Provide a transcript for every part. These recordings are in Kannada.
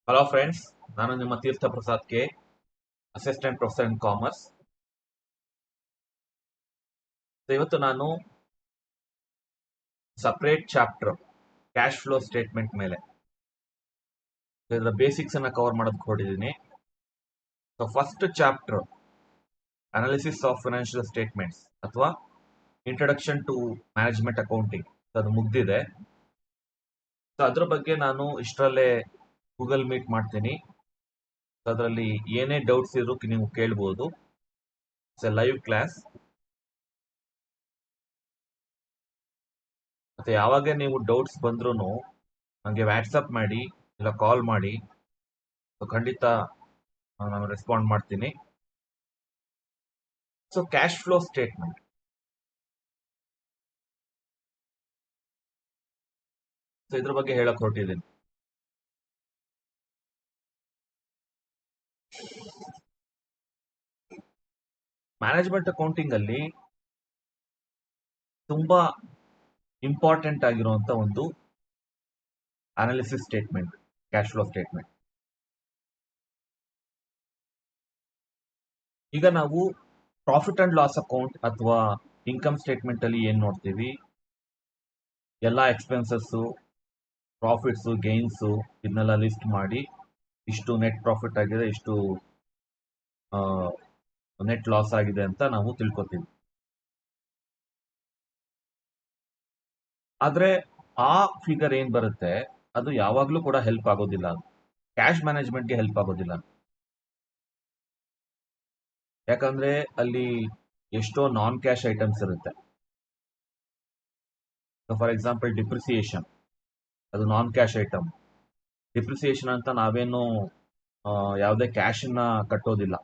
ಹಲೋ ಫ್ರೆಂಡ್ಸ್, ನಾನು ನಿಮ್ಮ Teertha Prasad K, assistant professor in commerce. ಇವತ್ತು ನಾನು separate chapter cash flow statement ಮೇಲೆ ಇದರ ಬೇಸಿಕ್ಸ್ ಅನ್ನ ಕವರ್ ಮಾಡೋದಕ್ಕೆ ಹೊರಟಿದ್ದೀನಿ. So first chapter analysis of financial statements ಅಥವಾ ಇಂಟ್ರೊಡಕ್ಷನ್ ಟು ಮ್ಯಾನೇಜ್ಮೆಂಟ್ ಅಕೌಂಟಿಂಗ್ ಅದು ಮುಗ್ದಿದೆ. ಸೊ ಅದ್ರ ಬಗ್ಗೆ ನಾನು ಇಷ್ಟರಲ್ಲೇ ಗೂಗಲ್ ಮೀಟ್ ಮಾಡ್ತೀನಿ. ಅದರಲ್ಲಿ ಏನೇ ಡೌಟ್ಸ್ ಇದ್ರು ನೀವು ಕೇಳ್ಬೋದು. It's A live class. ಮತ್ತೆ ಯಾವಾಗ ನೀವು ಡೌಟ್ಸ್ ಬಂದ್ರೂ ನನಗೆ ವಾಟ್ಸಪ್ ಮಾಡಿ ಇಲ್ಲ ಕಾಲ್ ಮಾಡಿ, ಖಂಡಿತ ನಾನು ರೆಸ್ಪಾಂಡ್ ಮಾಡ್ತೀನಿ. So cash flow statement, so ಇದ್ರ ಬಗ್ಗೆ ಹೇಳಕ್ ಹೊರಟಿದ್ದೀನಿ. ಮ್ಯಾನೇಜ್ಮೆಂಟ್ ಅಕೌಂಟಿಂಗ್ ಅಲ್ಲಿ ತುಂಬಾ ಇಂಪಾರ್ಟೆಂಟ್ ಆಗಿರುವಂತ ಒಂದು analysis statement cash flow statement. ಈಗ ನಾವು ಪ್ರಾಫಿಟ್ ಅಂಡ್ ಲಾಸ್ ಅಕೌಂಟ್ ಅಥವಾ ಇನ್ಕಮ್ ಸ್ಟೇಟ್ಮೆಂಟ್ ಅಲ್ಲಿ ಏನ್ ನೋಡ್ತೀವಿ, ಎಲ್ಲ ಎಕ್ಸ್ಪೆನ್ಸಸ್, ಪ್ರಾಫಿಟ್ಸ್, ಗೇನ್ಸ್ ಇದನ್ನೆಲ್ಲ ಲಿಸ್ಟ್ ಮಾಡಿ ಇಷ್ಟು ನೆಟ್ ಪ್ರಾಫಿಟ್ ಆಗಿದೆ, ಇಷ್ಟು ನೆಟ್ ಲಾಸ್ ಆಗಿದೆ ಅಂತ ನಾವು ತಿಳ್ಕೊತೀವಿ. ಆದ್ರೆ ಆ ಫಿಗರ್ ಏನ್ ಬರುತ್ತೆ ಅದು ಯಾವಾಗ್ಲೂ ಕೂಡ ಹೆಲ್ಪ್ ಆಗೋದಿಲ್ಲ, ಕ್ಯಾಶ್ ಮ್ಯಾನೇಜ್ಮೆಂಟ್ಗೆ ಹೆಲ್ಪ್ ಆಗೋದಿಲ್ಲ. ಯಾಕಂದ್ರೆ ಅಲ್ಲಿ ಎಷ್ಟೋ ನಾನ್ ಕ್ಯಾಶ್ ಐಟಮ್ಸ್ ಇರುತ್ತೆ. ಫಾರ್ ಎಕ್ಸಾಂಪಲ್ ಡಿಪ್ರಿಸಿಯೇಷನ್, ಅದು ನಾನ್ ಕ್ಯಾಶ್ ಐಟಮ್. ಡಿಪ್ರಿಸಿಯೇಷನ್ ಅಂತ ನಾವೇನು ಯಾವುದೇ ಕ್ಯಾಶ್ ಅನ್ನ ಕಟ್ಟೋದಿಲ್ಲ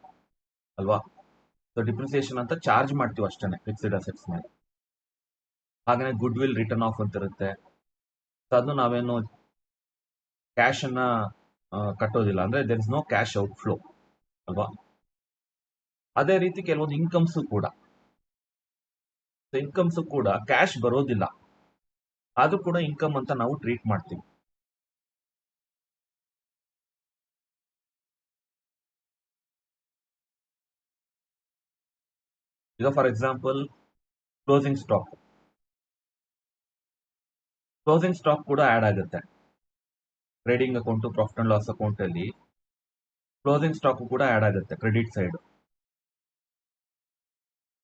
ಅಲ್ವಾ. ಸೊ ಡಿಪ್ರಿಸಿಯೇಷನ್ ಅಂತ ಚಾರ್ಜ್ ಮಾಡ್ತೀವಿ ಅಷ್ಟೇ ಫಿಕ್ಸ್ಡ್ ಅಸೆಟ್ಸ್ ಮೇಲೆ. ಹಾಗೆ ಗುಡ್ ವಿಲ್ ರಿಟರ್ನ್ ಆಫ್ ಅಂತ ಇರುತ್ತೆ. ಸೊ ಅದು ನಾವೇನು ಕ್ಯಾಶ್ ಅನ್ನ ಕಟ್ಟೋದಿಲ್ಲ, ಅಂದ್ರೆ there is no cash outflow ಅಲ್ವಾ. ಅದೇ ರೀತಿ ಕೆಲವೊಂದು ಇನ್ಕಮ್ಸ್ ಕೂಡ ಕ್ಯಾಶ್ ಬರೋದಿಲ್ಲ, ಅದು ಕೂಡ ಇನ್ಕಮ್ ಅಂತ ನಾವು ಟ್ರೀಟ್ ಮಾಡ್ತೀವಿ. ಈಗ ಫಾರ್ ಎಕ್ಸಾಂಪಲ್ ಕ್ಲೋಸಿಂಗ್ ಸ್ಟಾಕ್ ಕೂಡ ಆಡ್ ಆಗುತ್ತೆ trading account, profit and loss account ಅಲ್ಲಿ. ಕ್ಲೋಸಿಂಗ್ ಸ್ಟಾಕ್ ಕೂಡ ಆಡ್ ಆಗುತ್ತೆ ಕ್ರೆಡಿಟ್ ಸೈಡ್.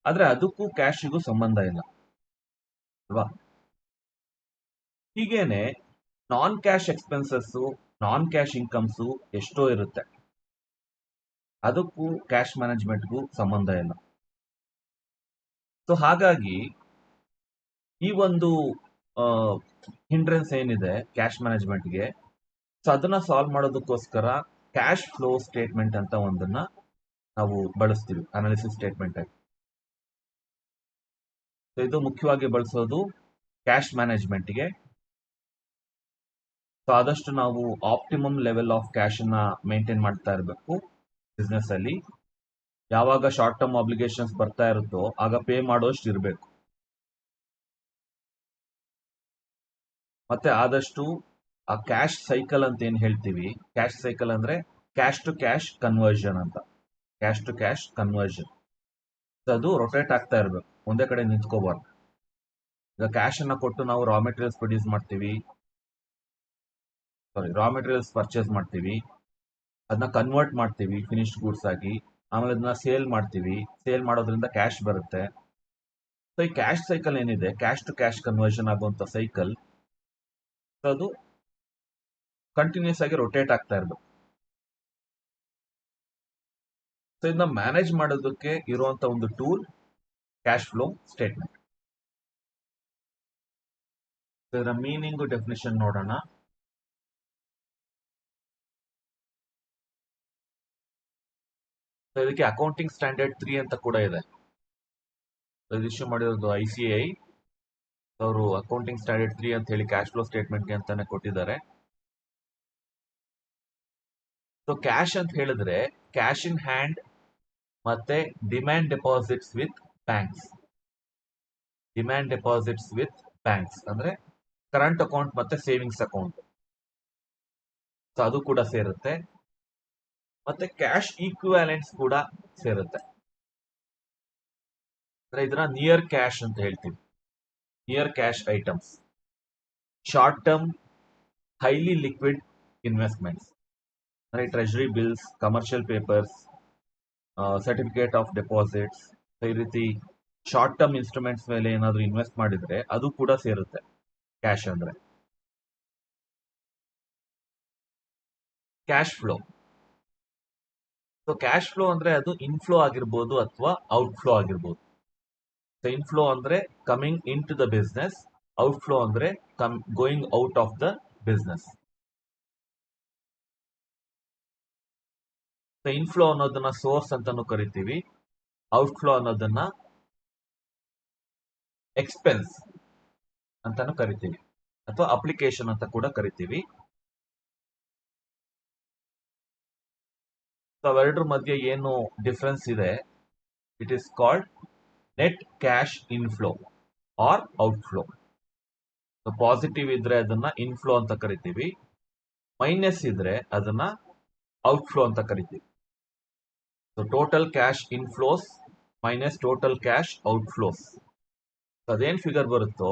ಆದ್ರೆ ಅದಕ್ಕೂ ಕ್ಯಾಶ್ಗೂ ಸಂಬಂಧ ಇಲ್ಲ ಅಲ್ವಾ. ಹೀಗೇನೆ non cash expenses, non cash incomes ಎಷ್ಟೋ ಇರುತ್ತೆ, ಅದಕ್ಕೂ ಕ್ಯಾಶ್ ಮ್ಯಾನೇಜ್ಮೆಂಟ್ಗೂ ಸಂಬಂಧ ಇಲ್ಲ. ಸೊ ಹಾಗಾಗಿ ಈ ಒಂದು ಹಿಂಡ್ರೆನ್ಸ್ ಏನಿದೆ ಕ್ಯಾಶ್ ಮ್ಯಾನೇಜ್ಮೆಂಟ್ಗೆ, ಸೊ ಅದನ್ನ ಸಾಲ್ವ್ ಮಾಡೋದಕ್ಕೋಸ್ಕರ ಕ್ಯಾಶ್ ಫ್ಲೋ ಸ್ಟೇಟ್ಮೆಂಟ್ ಅಂತ ಒಂದನ್ನ ನಾವು ಬಳಸ್ತೀವಿ ಅನಾಲಿಸಿಸ್ ಸ್ಟೇಟ್ಮೆಂಟ್ ಆಗಿ. ಸೊ ಇದು ಮುಖ್ಯವಾಗಿ ಬಳಸೋದು ಕ್ಯಾಶ್ ಮ್ಯಾನೇಜ್ಮೆಂಟ್ಗೆ. ಸೊ ಆದಷ್ಟು ನಾವು ಆಪ್ಟಿಮಮ್ ಲೆವೆಲ್ ಆಫ್ ಕ್ಯಾಶ್ ಅನ್ನ ಮೇಂಟೈನ್ ಮಾಡ್ತಾ ಇರಬೇಕು ಬಿಸ್ನೆಸ್ ಅಲ್ಲಿ. ಯಾವಾಗ ಶಾರ್ಟ್ ಟರ್ಮ್ ಆಬ್ಲಿಗೇಷನ್ಸ್ ಬರ್ತಾ ಇರುತ್ತೋ ಆಗ ಪೇ ಮಾಡೋಷ್ಟು ಇರಬೇಕು. ಮತ್ತೆ ಆದಷ್ಟು ಆ ಕ್ಯಾಶ್ ಸೈಕಲ್ ಅಂತ ಏನ್ ಹೇಳ್ತೀವಿ, ಕ್ಯಾಶ್ ಸೈಕಲ್ ಅಂದ್ರೆ ಕ್ಯಾಶ್ ಟು ಕ್ಯಾಶ್ ಕನ್ವರ್ಷನ್ ಅಂತ. ಕ್ಯಾಶ್ ಟು ಕ್ಯಾಶ್ ಕನ್ವರ್ಷನ್ ಅದು ರೊಟೇಟ್ ಆಗ್ತಾ ಇರಬೇಕು, ಒಂದೇ ಕಡೆ ನಿಂತ್ಕೋಬಾರ್ದು. ಈಗ ಕ್ಯಾಶ್ ಅನ್ನ ಕೊಟ್ಟು ನಾವು ರಾ ಮೆಟೀರಿಯಲ್ಸ್ ಪರ್ಚೇಸ್ ಮಾಡ್ತೀವಿ, ಅದನ್ನ ಕನ್ವರ್ಟ್ ಮಾಡ್ತೀವಿ ಫಿನಿಶ್ಡ್ ಗೂಡ್ಸ್ ಆಗಿ, ಆಮೇಲೆ ಅದನ್ನ ಸೇಲ್ ಮಾಡ್ತೀವಿ, ಸೇಲ್ ಮಾಡೋದ್ರಿಂದ ಕ್ಯಾಶ್ ಬರುತ್ತೆ. ಸೊ ಈ ಕ್ಯಾಶ್ ಸೈಕಲ್ ಏನಿದೆ, ಕ್ಯಾಶ್ ಟು ಕ್ಯಾಶ್ ಕನ್ವರ್ಷನ್ ಆಗುವಂತ ಸೈಕಲ್, ಅದು ಕಂಟಿನ್ಯೂಸ್ ಆಗಿ ರೊಟೇಟ್ ಆಗ್ತಾ ಇರಬೇಕು. ಸೊ ಇದನ್ನ ಮ್ಯಾನೇಜ್ ಮಾಡೋದಕ್ಕೆ ಇರುವಂತ ಒಂದು ಟೂಲ್ ಕ್ಯಾಶ್ ಫ್ಲೋ ಸ್ಟೇಟ್ಮೆಂಟ್. ಇದರ ಮೀನಿಂಗ್ ಡೆಫಿನಿಷನ್ ನೋಡೋಣ. ಇದಕ್ಕೆ ಅಕೌಂಟಿಂಗ್ ಸ್ಟ್ಯಾಂಡರ್ಡ್ 3 ಅಂತ ಕೂಡ ಇದೆ. ಇಶ್ಯೂ ಮಾಡಿರೋದು ICAI ಅವರು ಅಕೌಂಟಿಂಗ್ ಸ್ಟ್ಯಾಂಡರ್ಡ್ 3 ಅಂತ ಹೇಳಿ ಕ್ಯಾಶ್ ಫ್ಲೋ ಸ್ಟೇಟ್ಮೆಂಟ್ಗೆ ಅಂತಾನೆ ಕೊಟ್ಟಿದ್ದಾರೆ. ಸೊ ಕ್ಯಾಶ್ ಅಂತ ಹೇಳಿದ್ರೆ ಕ್ಯಾಶ್ ಇನ್ ಹ್ಯಾಂಡ್ ಮತ್ತೆ ಡಿಮ್ಯಾಂಡ್ ಡೆಪಾಸಿಟ್ಸ್ ವಿತ್ ಬ್ಯಾಂಕ್ಸ್ ಅಂದ್ರೆ ಕರೆಂಟ್ ಅಕೌಂಟ್ ಮತ್ತೆ ಸೇವಿಂಗ್ಸ್ ಅಕೌಂಟ್. ಸೊ ಅದು ಕೂಡ ಸೇರುತ್ತೆ. ಮತ್ತೆ ಕ್ಯಾಶ್ ಈಕ್ವಿವ್ಯಾಲೆಂಟ್ಸ್ ಕೂಡ ಸೇರುತ್ತೆ. ಅಂದ್ರೆ ಇದನ್ನ ನಿಯರ್ ಕ್ಯಾಶ್ ಅಂತ ಹೇಳ್ತೀವಿ. Near cash items, short term highly liquid investments ಅಂದ್ರೆ treasury bills, commercial papers, certificate of deposits, ಈ ರೀತಿ ಶಾರ್ಟ್ ಟರ್ಮ್ ಇನ್ಸ್ಟ್ರೂಮೆಂಟ್ಸ್ ಮೇಲೆ ಏನಾದರೂ ಇನ್ವೆಸ್ಟ್ ಮಾಡಿದ್ರೆ ಅದು ಕೂಡ ಸೇರುತ್ತೆ ಕ್ಯಾಶ್ ಅಂದ್ರೆ. Cash flow. So cash flow ಅಂದ್ರೆ ಅದು ಇನ್ಫ್ಲೋ ಆಗಿರ್ಬೋದು ಅಥವಾ ಔಟ್ಫ್ಲೋ ಆಗಿರ್ಬೋದು. ಸೊ ಇನ್ಫ್ಲೋ ಅಂದ್ರೆ coming in to the business, outflow ಅಂದ್ರೆ going out of the business. So inflow ಅನ್ನೋದನ್ನ ಸೋರ್ಸ್ ಅಂತಾನು ಕರಿತೀವಿ, ಔಟ್ಫ್ಲೋ ಅನ್ನೋದನ್ನ ಎಕ್ಸ್ಪೆನ್ಸ್ ಅಂತಾನು ಕರಿತೀವಿ ಅಥವಾ ಅಪ್ಲಿಕೇಶನ್ ಅಂತ ಕೂಡ ಕರಿತೀವಿ. ಸೊ ಅವೆರಡರ ಮಧ್ಯೆ ಏನು ಡಿಫರೆನ್ಸ್ ಇದೆ, it is called net cash inflow or outflow. So positive ಇದ್ರೆ ಅದನ್ನ ಇನ್ಫ್ಲೋ ಅಂತ ಕರಿತೀವಿ, ಮೈನಸ್ ಇದ್ರೆ ಅದನ್ನ ಔಟ್ಫ್ಲೋ ಅಂತ ಕರಿತೀವಿ. So total cash inflows minus total cash outflows. ಅದೇನ್ ಫಿಗರ್ ಬರುತ್ತೋ,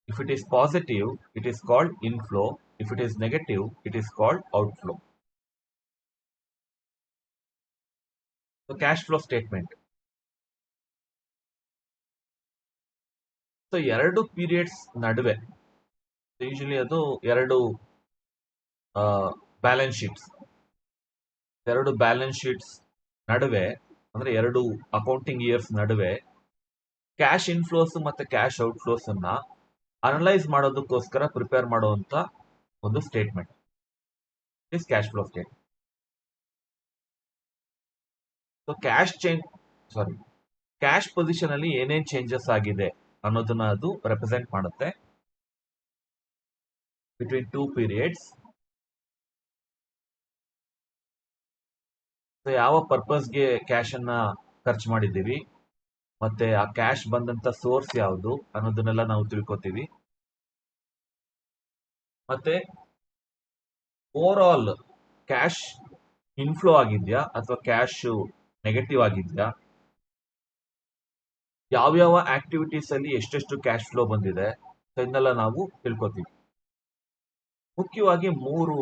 if it is positive it is called inflow, if it is negative it is called outflow. So cash flow statement. So ಎರಡು ಪೀರಿಯಡ್ಸ್ ನಡುವೆ, ಯೂಶಲಿ ಅದು ಎರಡು ಬ್ಯಾಲೆನ್ಸ್ ಶೀಟ್ಸ್, ಎರಡು ಬ್ಯಾಲೆನ್ಸ್ ಶೀಟ್ಸ್ ನಡುವೆ ಅಂದ್ರೆ ಎರಡು ಅಕೌಂಟಿಂಗ್ ಇಯರ್ಸ್ ನಡುವೆ ಕ್ಯಾಶ್ ಇನ್ಫ್ಲೋಸ್ ಮತ್ತೆ ಕ್ಯಾಶ್ ಔಟ್ಫ್ಲೋಸ್ ಅನ್ನ ಅನಲೈಸ್ ಮಾಡೋದಕ್ಕೋಸ್ಕರ ಪ್ರಿಪೇರ್ ಮಾಡುವಂತ ಒಂದು statement is cash flow statement. So cash position ಅಲ್ಲಿ ಏನೇನ್ ಚೇಂಜಸ್ ಆಗಿದೆ ಅನ್ನೋದನ್ನ ಅದು ರೆಪ್ರೆಸೆಂಟ್ ಮಾಡುತ್ತೆ ಬಿಟ್ವೀನ್ ಟೂ ಪೀರಿಯಡ್ಸ್. ಸೊ ಯಾವ ಪರ್ಪಸ್ಗೆ ಕ್ಯಾಶ್ ಅನ್ನ ಖರ್ಚು ಮಾಡಿದ್ದೀವಿ ಮತ್ತೆ ಆ ಕ್ಯಾಶ್ ಬಂದಂತ ಸೋರ್ಸ್ ಯಾವುದು ಅನ್ನೋದನ್ನೆಲ್ಲ ನಾವು ತಿಳ್ಕೊತೀವಿ. ಮತ್ತೆ ಓವರ್ ಆಲ್ ಕ್ಯಾಶ್ ಇನ್ಫ್ಲೋ ಆಗಿದ್ಯಾ ಅಥವಾ ಕ್ಯಾಶ್ ನೆಗೆಟಿವ್ ಆಗಿದ್ಯಾ, ಯಾವ್ಯಾವ ಆಕ್ಟಿವಿಟೀಸ್ ಅಲ್ಲಿ ಎಷ್ಟೆಷ್ಟು ಕ್ಯಾಶ್ ಫ್ಲೋ ಬಂದಿದೆ ಇದನ್ನೆಲ್ಲ ನಾವು ತಿಳ್ಕೊತೀವಿ. ಮುಖ್ಯವಾಗಿ ಮೂರು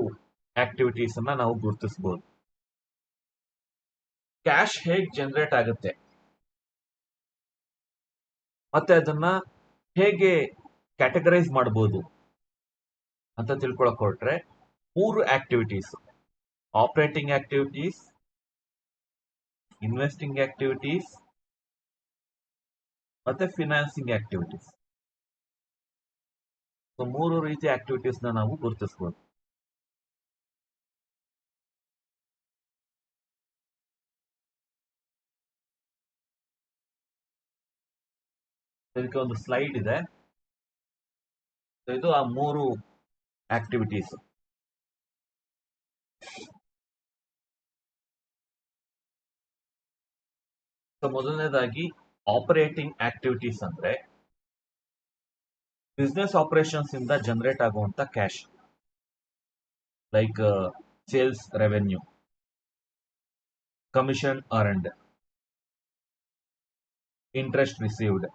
ಆಕ್ಟಿವಿಟೀಸ್ ಅನ್ನ ನಾವು ಗುರುತಿಸಬಹುದು. ಕ್ಯಾಶ್ ಹೇಗೆ ಜನರೇಟ್ ಆಗುತ್ತೆ ಮತ್ತೆ ಅದನ್ನ ಹೇಗೆ ಕ್ಯಾಟಗರೈಸ್ ಮಾಡಬಹುದು ಅಂತ ತಿಳ್ಕೊಳಕ್ ಹೊರಟ್ರೆ, ಮೂರು activities: operating activities, investing activities ಮತ್ತೆ ಫಿನಾನ್ಸಿಂಗ್ ಆಕ್ಟಿವಿಟೀಸ್. ಸೊ ಮೂರು ರೀತಿಯ ಆಕ್ಟಿವಿಟೀಸ್ ನ ನಾವು ಗುರುತಿಸಬಹುದು. ಇದಕ್ಕೆ ಒಂದು ಸ್ಲೈಡ್ ಇದೆ. ಇದು ಆ ಮೂರು ಆಕ್ಟಿವಿಟೀಸ್. ಸೊ ಮೊದಲನೇದಾಗಿ ಆಪರೇಟಿಂಗ್ ಆಕ್ಟಿವಿಟೀಸ್ ಅಂದ್ರೆ ಬಿಸ್ನೆಸ್ ಆಪರೇಷನ್ಸ್ ಇಂದ ಜನರೇಟ್ ಆಗುವಂತ cash, like sales revenue, commission earned, interest received.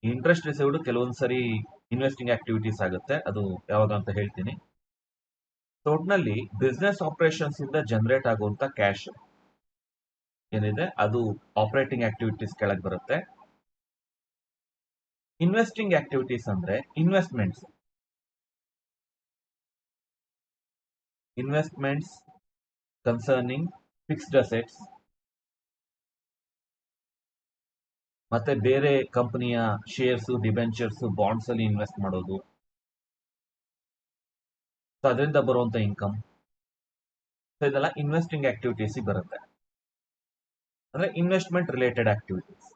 Interest received ಕೆಲವೊಂದ್ಸರಿ ಇನ್ವೆಸ್ಟಿಂಗ್ ಆಕ್ಟಿವಿಟೀಸ್ ಆಗುತ್ತೆ, ಅದು ಯಾವಾಗ ಅಂತ ಹೇಳ್ತೀನಿ. ಒಟ್ನಲ್ಲಿ ಬಿಸ್ನೆಸ್ ಆಪರೇಷನ್ಸ್ ಇಂದ ಜನರೇಟ್ ಆಗುವಂತ ಕ್ಯಾಶ್ ಏನಿದೆ ಅದು ಆಪರೇಟಿಂಗ್ ಆಕ್ಟಿವಿಟೀಸ್ ಕೆಳಗೆ ಬರುತ್ತೆ. ಇನ್ವೆಸ್ಟಿಂಗ್ ಆಕ್ಟಿವಿಟೀಸ್ ಅಂದ್ರೆ ಇನ್ವೆಸ್ಟ್ಮೆಂಟ್ಸ್ ಕನ್ಸರ್ನಿಂಗ್ ಫಿಕ್ಸ್ಡ್ ಅಸೆಟ್ಸ್ ಮತ್ತೆ ಬೇರೆ ಕಂಪನಿಯ ಶೇರ್ಸ್, ಡಿಬೆಂಚರ್ಸ್, ಬಾಂಡ್ಸ್ ಅಲ್ಲಿ ಇನ್ವೆಸ್ಟ್ ಮಾಡೋದು, ಅದರಿಂದ ಬರುವಂತ ಇನ್ಕಮ್. ಇದೆಲ್ಲ ಇನ್ವೆಸ್ಟಿಂಗ್ ಆಕ್ಟಿವಿಟೀಸ್ ಬರುತ್ತೆ, ಅಂದ್ರೆ investment related activities.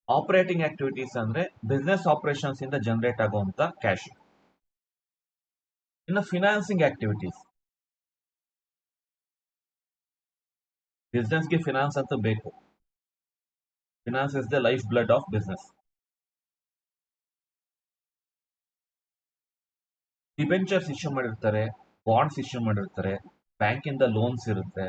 Operating activities ಅಂದ್ರೆ ಬಿಸ್ನೆಸ್ ಆಪರೇಷನ್ಸ್ ಇಂದ ಜನರೇಟ್ ಆಗುವಂತ ಕ್ಯಾಶ್. ಇನ್ನು ಫಿನಾನ್ಸಿಂಗ್ ಆಕ್ಟಿವಿಟೀಸ್, ಬಿಸ್ನೆಸ್ಗೆ ಫಿನಾನ್ಸ್ ಅಂತ ಬೇಕು. Finance is the life blood of business. Debentures issue ಮಾಡಿರ್ತಾರೆ, ಬಾಂಡ್ಸ್ ಇಶ್ಯೂ ಮಾಡಿರ್ತಾರೆ, ಬ್ಯಾಂಕಿಂದ ಲೋನ್ಸ್ ಇರುತ್ತೆ,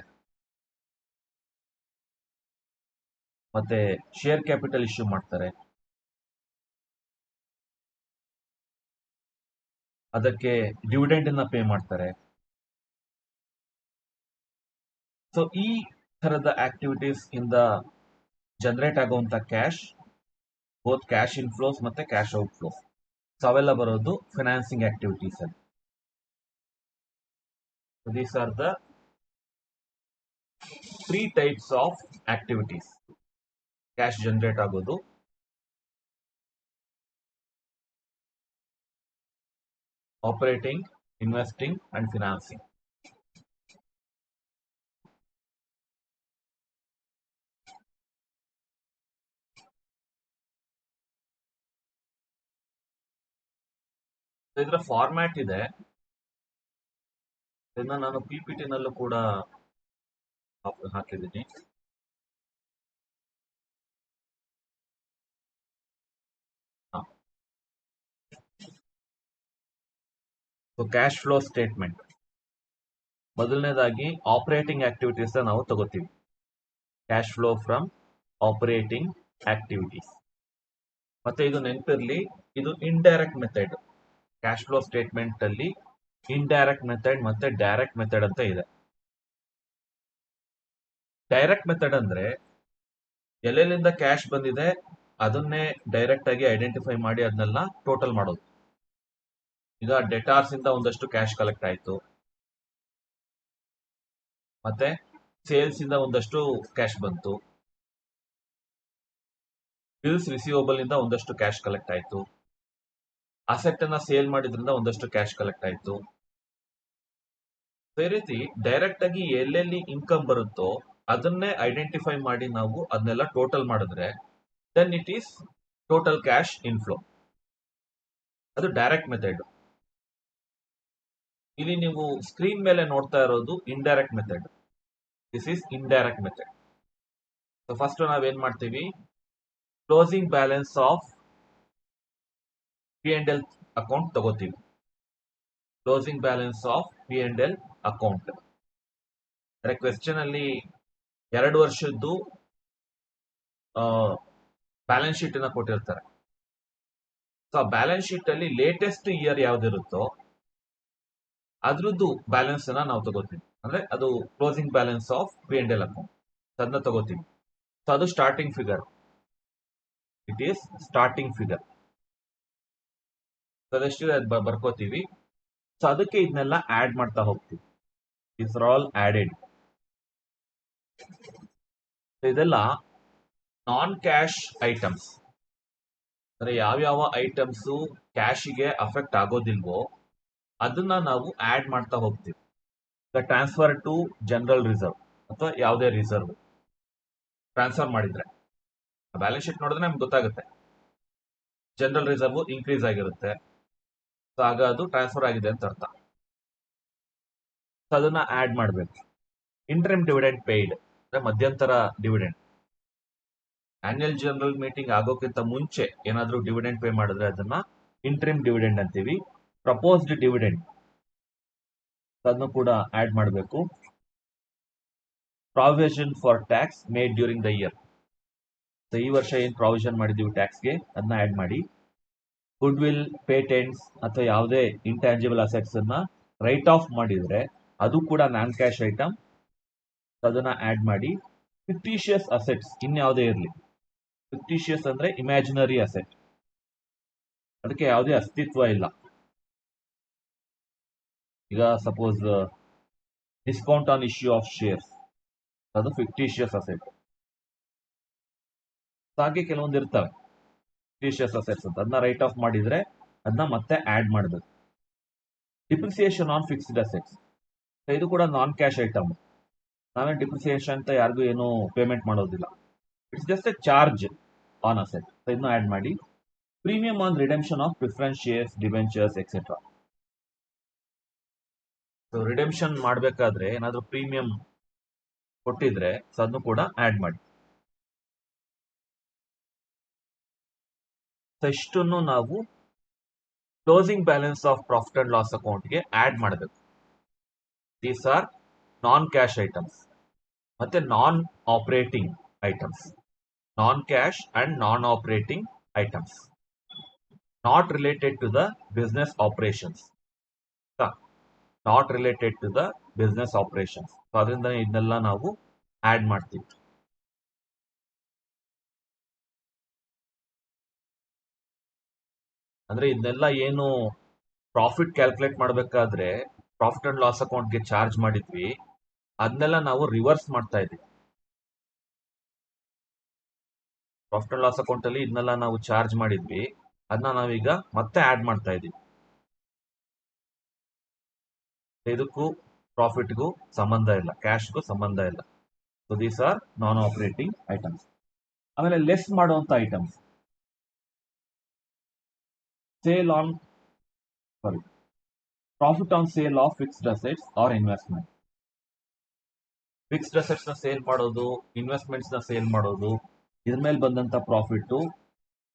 ಮತ್ತೆ ಶೇರ್ ಕ್ಯಾಪಿಟಲ್ ಇಶ್ಯೂ ಮಾಡ್ತಾರೆ. ಅದಕ್ಕೆ ಡಿವಿಡೆಂಡ್ ಅನ್ನ ಪೇ ಮಾಡ್ತಾರೆ. ಸೊ ಈ ತರದ ಆಕ್ಟಿವಿಟೀಸ್ ಇಂದ ಜನರೇಟ್ ಆಗುವಂತ ಕ್ಯಾಶ್, ಬೋತ್ ಕ್ಯಾಶ್ ಇನ್ಫ್ಲೋಸ್ ಮತ್ತೆ ಕ್ಯಾಶ್ ಔಟ್ಫ್ಲೋಸ್, ಸೊ ಅವೆಲ್ಲ ಬರೋದು ಫೈನಾನ್ಸಿಂಗ್ ಆಕ್ಟಿವಿಟೀಸ್ ಅಲ್ಲಿ. These are the 3 types of activities. Cash generate ಆಗೋದು, ಆಪರೇಟಿಂಗ್, ಇನ್ವೆಸ್ಟಿಂಗ್ ಅಂಡ್ ಫಿನಾನ್ಸಿಂಗ್. ಇದರ ಫಾರ್ಮ್ಯಾಟ್ ಇದೆ, ಇದನ್ನ ನಾನು PPT ನಲ್ಲೂ ಕೂಡ ಹಾಕಿದ್ದೀನಿ. ಕ್ಯಾಶ್ ಫ್ಲೋ ಸ್ಟೇಟ್ಮೆಂಟ್ ಮೊದಲನೇದಾಗಿ ಆಪರೇಟಿಂಗ್ ಆಕ್ಟಿವಿಟೀಸ್ ನಾವು ತಗೋತೀವಿ. Cash flow from operating activities. ಮತ್ತೆ ಇದು ನೆನಪಿರ್ಲಿ, ಇದು indirect method. Cash flow statement ಅಲ್ಲಿ ಇಂಡೈರೆಕ್ಟ್ ಮೆಥಡ್ ಮತ್ತೆ ಡೈರೆಕ್ಟ್ ಮೆಥಡ್ ಅಂತ ಇದೆ. ಡೈರೆಕ್ಟ್ ಮೆಥಡ್ ಅಂದ್ರೆ ಎಲ್ಲೆಲ್ಲಿಂದ ಕ್ಯಾಶ್ ಬಂದಿದೆ ಅದನ್ನೇ ಡೈರೆಕ್ಟ್ ಆಗಿ ಐಡೆಂಟಿಫೈ ಮಾಡಿ ಅದನ್ನೆಲ್ಲ ಟೋಟಲ್ ಮಾಡೋದು. ಈಗ ಡೆಟಾರ್ಸ್ ಇಂದ ಒಂದಷ್ಟು ಕ್ಯಾಶ್ ಕಲೆಕ್ಟ್ ಆಯ್ತು, ಮತ್ತೆ ಸೇಲ್ಸ್ ಇಂದ ಒಂದಷ್ಟು ಕ್ಯಾಶ್ ಬಂತು, ಬಿಲ್ಸ್ ರಿಸೀವಬಲ್ ಇಂದ ಒಂದಷ್ಟು ಕ್ಯಾಶ್ ಕಲೆಕ್ಟ್ ಆಯ್ತು, ಅಸೆಟ್ ಅನ್ನ ಸೇಲ್ ಮಾಡಿದ್ರಿಂದ ಒಂದಷ್ಟು ಕ್ಯಾಶ್ ಕಲೆಕ್ಟ್ ಆಯ್ತು. ಈ ರೀತಿ ಡೈರೆಕ್ಟ್ ಆಗಿ ಎಲ್ಲೆಲ್ಲಿ ಇನ್ಕಮ್ ಬರುತ್ತೋ ಅದನ್ನೇ ಐಡೆಂಟಿಫೈ ಮಾಡಿ ನಾವು ಅದನ್ನೆಲ್ಲ ಟೋಟಲ್ ಮಾಡಿದ್ರೆ then it is total cash inflow. ಅದು ಡೈರೆಕ್ಟ್ ಮೆಥಡ್. ಇಲ್ಲಿ ನೀವು ಸ್ಕ್ರೀನ್ ಮೇಲೆ ನೋಡ್ತಾ ಇರೋದು indirect method. This is indirect method. So first ನಾವೇನ್ ಮಾಡ್ತೀವಿ, closing balance of P&L account ತಗೋತೀವಿ. Closing balance of P&L account ಅಂದ್ರೆ ಕ್ವೆಶ್ಚನ್ ಅಲ್ಲಿ 2 ವರ್ಷದ್ದು ಬ್ಯಾಲೆನ್ಸ್ ಶೀಟ್ ಅನ್ನ ಕೊಟ್ಟಿರ್ತಾರೆ. ಸೊ ಆ ಬ್ಯಾಲೆನ್ಸ್ ಶೀಟ್ ಅಲ್ಲಿ ಲೇಟೆಸ್ಟ್ ಇಯರ್ ಯಾವ್ದಿರುತ್ತೋ ಅದ್ರದ್ದು ಬ್ಯಾಲೆನ್ಸ್ ಅನ್ನ ನಾವು ತಗೋತೀವಿ. ಅಂದ್ರೆ ಅದು closing balance of P&L account ಅದನ್ನ ತಗೋತೀವಿ. ಸೊ ಅದು starting figure. It is starting figure. ಅದೆಷ್ಟಿದೆ ಅದು ಬರ್ಕೋತೀವಿ. ಸೊ ಅದಕ್ಕೆ ಇದನ್ನೆಲ್ಲ ಆಡ್ ಮಾಡ್ತಾ ಹೋಗ್ತೀವಿ. It's all added. ಇದೆಲ್ಲ ನಾನ್ ಕ್ಯಾಶ್ ಐಟಮ್ಸ್. ಅಂದ್ರೆ ಯಾವ್ಯಾವ ಐಟಮ್ಸ್ ಕ್ಯಾಶಿಗೆ ಅಫೆಕ್ಟ್ ಆಗೋದಿಲ್ವೋ ಅದನ್ನ ನಾವು ಆಡ್ ಮಾಡ್ತಾ ಹೋಗ್ತೀವಿ. ಟ್ರಾನ್ಸ್ಫರ್ ಟು ಜನರಲ್ ರಿಸರ್ವ್ ಅಥವಾ ಯಾವುದೇ ರಿಸರ್ವ್ ಟ್ರಾನ್ಸ್ಫರ್ ಮಾಡಿದ್ರೆ ಬ್ಯಾಲೆನ್ಸ್ ಶೀಟ್ ನೋಡಿದ್ರೆ ನಮ್ಗೆ ಗೊತ್ತಾಗುತ್ತೆ ಜನರಲ್ ರಿಸರ್ವ್ ಇನ್ಕ್ರೀಸ್ ಆಗಿರುತ್ತೆ. ಸೊ ಆಗ ಅದು ಟ್ರಾನ್ಸ್ಫರ್ ಆಗಿದೆ ಅಂತ ಅರ್ಥ. ಸೊ ಅದನ್ನ ಆಡ್ ಮಾಡಬೇಕು. ಇಂಟರಿಮ್ ಡಿವಿಡೆಂಡ್ ಪೇಯ್ಡ್ ಅಂದ್ರೆ ಮಧ್ಯಂತರ ಡಿವಿಡೆಂಡ್. ಆನ್ಯುಯಲ್ ಜನರಲ್ ಮೀಟಿಂಗ್ ಆಗೋಕ್ಕಿಂತ ಮುಂಚೆ ಏನಾದ್ರೂ ಡಿವಿಡೆಂಡ್ ಪೇ ಮಾಡಿದ್ರೆ ಅದನ್ನ ಇಂಟರಿಮ್ ಡಿವಿಡೆಂಡ್ ಅಂತೀವಿ. ಪ್ರಪೋಸ್ಡ್ ಡಿವಿಡೆಂಡ್ ಅದನ್ನು ಕೂಡ ಆಡ್ ಮಾಡಬೇಕು. Provision for tax made during the year. So ಈ ವರ್ಷ ಏನ್ ಪ್ರಾವಿಷನ್ ಮಾಡಿದೀವಿ ಟ್ಯಾಕ್ಸ್ಗೆ ಅದನ್ನ ಆಡ್ ಮಾಡಿ. ಗುಡ್ ವಿಲ್, ಪೇಟೆಂಟ್ಸ್ ಅಥವಾ ಯಾವುದೇ ಇಂಟ್ಯಾಂಜಿಬಲ್ ಅಸೆಟ್ಸ್ ಅನ್ನ ರೈಟ್ ಆಫ್ ಮಾಡಿದ್ರೆ ಅದು ಕೂಡ ನಾನ್ ಕ್ಯಾಶ್ ಐಟಮ್. ಅದನ್ನ ಆಡ್ ಮಾಡಿ. ಫಿಕ್ಟಿಷಿಯಸ್ ಅಸೆಟ್ಸ್ ಇನ್ಯಾವುದೇ ಇರಲಿ. ಫಿಕ್ಟಿಷಿಯಸ್ ಅಂದ್ರೆ ಇಮ್ಯಾಜಿನರಿ ಅಸೆಟ್, ಅದಕ್ಕೆ ಯಾವುದೇ ಅಸ್ತಿತ್ವ ಇಲ್ಲ. ಈಗ suppose discount on issue of shares, ಅದು ಫಿಕ್ಟಿಷಿಯಸ್ ಅಸೆಟ್. ಹಾಗೆ ಕೆಲವೊಂದು ಇರ್ತವೆ ಫಿಕ್ಟಿಷಿಯಸ್ ಅಸೆಟ್ಸ್ ಅಂತ, ಅದನ್ನ ರೈಟ್ ಆಫ್ ಮಾಡಿದ್ರೆ ಅದನ್ನ ಮತ್ತೆ ಆಡ್ ಮಾಡಬೇಕು. ಡಿಪ್ರಿಸಿಯೇಷನ್ ಆನ್ ಫಿಕ್ಸ್ಡ್ ಅಸೆಟ್ಸ್, ಇದು ಕೂಡ ನಾನ್ ಕ್ಯಾಶ್ ಐಟಮ್. ನಾವೇ ಡಿಪ್ರಿಸಿಯೇಷನ್ ಅಂತ ಯಾರಿಗೂ ಏನು ಪೇಮೆಂಟ್ ಮಾಡೋದಿಲ್ಲ. It's just A charge on asset. ಇದನ್ನ ಆಡ್ ಮಾಡಿ. Premium on redemption of preference shares, debentures etcetera. So redemption ಮಾಡಬೇಕಾದ್ರೆ ಏನಾದ್ರೂ ಪ್ರೀಮಿಯಂ ಕೊಟ್ಟಿದ್ರೆ ಅದನ್ನು ಕೂಡ ಆಡ್ ಮಾಡಿ. ಇಷ್ಟನ್ನು ನಾವು closing balance of profit and loss ಅಕೌಂಟ್ಗೆ ಆಡ್ ಮಾಡಬೇಕು. These are non cash items ಮತ್ತೆ non operating items. Non cash and non operating items not related to the business operations. Not related to the business operations. ಅದರಿಂದ ಇದನ್ನೆಲ್ಲ ನಾವು ಆಡ್ ಮಾಡ್ತೀವಿ. ಅಂದ್ರೆ ಇದನ್ನೆಲ್ಲ ಏನು ಪ್ರಾಫಿಟ್ ಕ್ಯಾಲ್ಕುಲೇಟ್ ಮಾಡಬೇಕಾದ್ರೆ ಪ್ರಾಫಿಟ್ ಅಂಡ್ ಲಾಸ್ ಅಕೌಂಟ್ಗೆ ಚಾರ್ಜ್ ಮಾಡಿದ್ವಿ, ಅದನ್ನೆಲ್ಲ ನಾವು ರಿವರ್ಸ್ ಮಾಡ್ತಾ ಇದ್ವಿ. ಪ್ರಾಫಿಟ್ ಅಂಡ್ ಲಾಸ್ ಅಕೌಂಟ್ ಅಲ್ಲಿ ಇದನ್ನೆಲ್ಲ ನಾವು ಚಾರ್ಜ್ ಮಾಡಿದ್ವಿ, ಅದನ್ನ ನಾವೀಗ ಮತ್ತೆ ಆಡ್ ಮಾಡ್ತಾ ಇದೀವಿ. ಇದಕ್ಕೂ ಪ್ರಾಫಿಟ್ಗೂ ಸಂಬಂಧ ಇಲ್ಲ, ಕ್ಯಾಶ್ಗೂ ಸಂಬಂಧ ಇಲ್ಲ. So these are non operating items. ಆಮೇಲೆ ಲೆಸ್ ಮಾಡುವಂತ items, sale on profit on sale of fixed assets or investment. Fixed assets ನ ಸೇಲ್ ಮಾಡೋದು, ಇನ್ವೆಸ್ಟ್ಮೆಂಟ್ಸ್ ನ ಸೇಲ್ ಮಾಡೋದು, ಇದ್ರ ಮೇಲೆ ಬಂದಂತ profit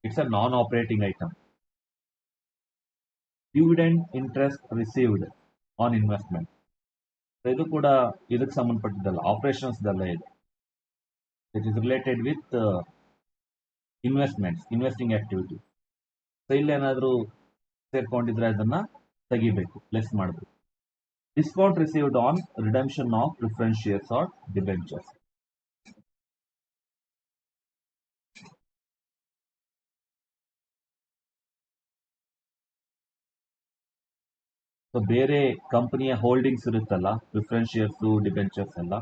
it's a non operating item. Dividend interest received on investment, ಇದು ಕೂಡ ಇದಕ್ಕೆ ಸಂಬಂಧಪಟ್ಟಿದ್ದಲ್ಲ, ಆಪರೇಷನ್ಸ್ ದಲ್ಲ ಇದು. It is related with investments, investing activity. So ಇಲ್ಲೇನಾದ್ರೂ ಸೇರ್ಕೊಂಡಿದ್ರೆ ಅದನ್ನ ತೆಗಿಬೇಕು, ಲೆಸ್ ಮಾಡಬೇಕು. Discount received on redemption of preference shares or debentures. So ಬೇರೆ ಕಂಪನಿಯ ಹೋಲ್ಡಿಂಗ್ಸ್ ಇರುತ್ತಲ್ಲ, ಪ್ರಿಫರೆನ್ಸ್ ಶೇರ್ಸ್, ಡಿಬೆಂಚರ್ಸ್ ಎಲ್ಲ,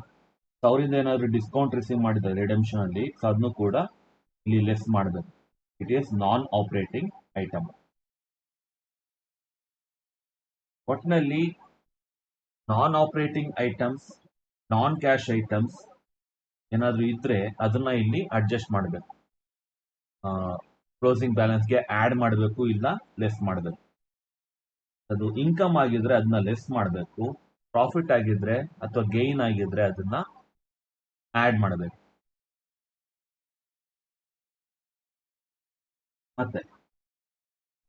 ಅವರಿಂದ ಏನಾದ್ರು ಡಿಸ್ಕೌಂಟ್ ರಿಸೀವ್ ಮಾಡಿದ್ರೆ ರಿಡೆಂಪ್ಷನ್ ಅಲ್ಲಿ, ಅದನ್ನು ಕೂಡ ಇಲ್ಲಿ ಲೆಸ್ ಮಾಡಬೇಕು. It is non operating item. ಒಟ್ಟಿನಲ್ಲಿ non operating items, non cash items ಏನಾದ್ರೂ ಇದ್ರೆ ಅದನ್ನ ಇಲ್ಲಿ ಅಡ್ಜಸ್ಟ್ ಮಾಡಬೇಕು. ಕ್ಲೋಸಿಂಗ್ ಬ್ಯಾಲೆನ್ಸ್ಗೆ ಆಡ್ ಮಾಡಬೇಕು, ಇಲ್ಲ ಲೆಸ್ ಮಾಡಬೇಕು. ಅದು ಇನ್ಕಮ್ ಆಗಿದ್ರೆ ಅದನ್ನ ಲೆಸ್ ಮಾಡಬೇಕು, ಪ್ರಾಫಿಟ್ ಆಗಿದ್ರೆ ಅಥವಾ ಗೈನ್ ಆಗಿದ್ರೆ ಅದನ್ನ ಆಡ್ ಮಾಡಬೇಕು. ಮತ್ತೆ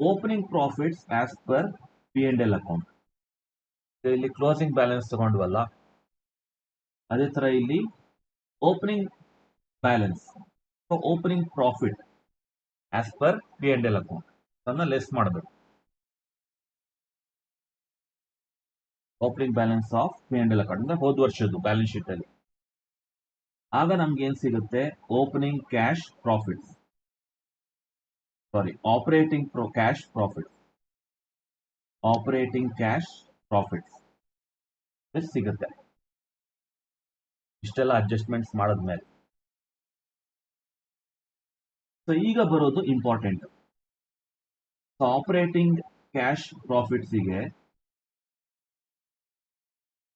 opening profits as per P&L account. ಇಲ್ಲಿ ಕ್ಲೋಸಿಂಗ್ ಬ್ಯಾಲೆನ್ಸ್ ತಗೊಂಡ್ವಲ್ಲ, ಅದೇ ತರ ಇಲ್ಲಿ opening balance, opening profit as per P&L account ಅದನ್ನ ಲೆಸ್ ಮಾಡಬೇಕು. Opening balance of P&L account ಅಂದ್ರೆ ಹೋದ ವರ್ಷದ್ದು ಬ್ಯಾಲೆನ್ಸ್ ಶೀಟ್ ಅಲ್ಲಿ. ಆಗ ನಮ್ಗೆ ಏನ್ ಸಿಗುತ್ತೆ? Opening cash profits, sorry operating cash profits, operating cash profits ಎಷ್ಟು ಸಿಗುತ್ತೆ ಇಷ್ಟೆಲ್ಲ ಅಡ್ಜಸ್ಟ್ಮೆಂಟ್ಸ್ ಮಾಡಿದ್ಮೇಲೆ. ಸೊ ಈಗ ಬರೋದು ಇಂಪಾರ್ಟೆಂಟ್. ಆಪರೇಟಿಂಗ್ ಕ್ಯಾಶ್ ಪ್ರಾಫಿಟ್ಸ್ಗೆ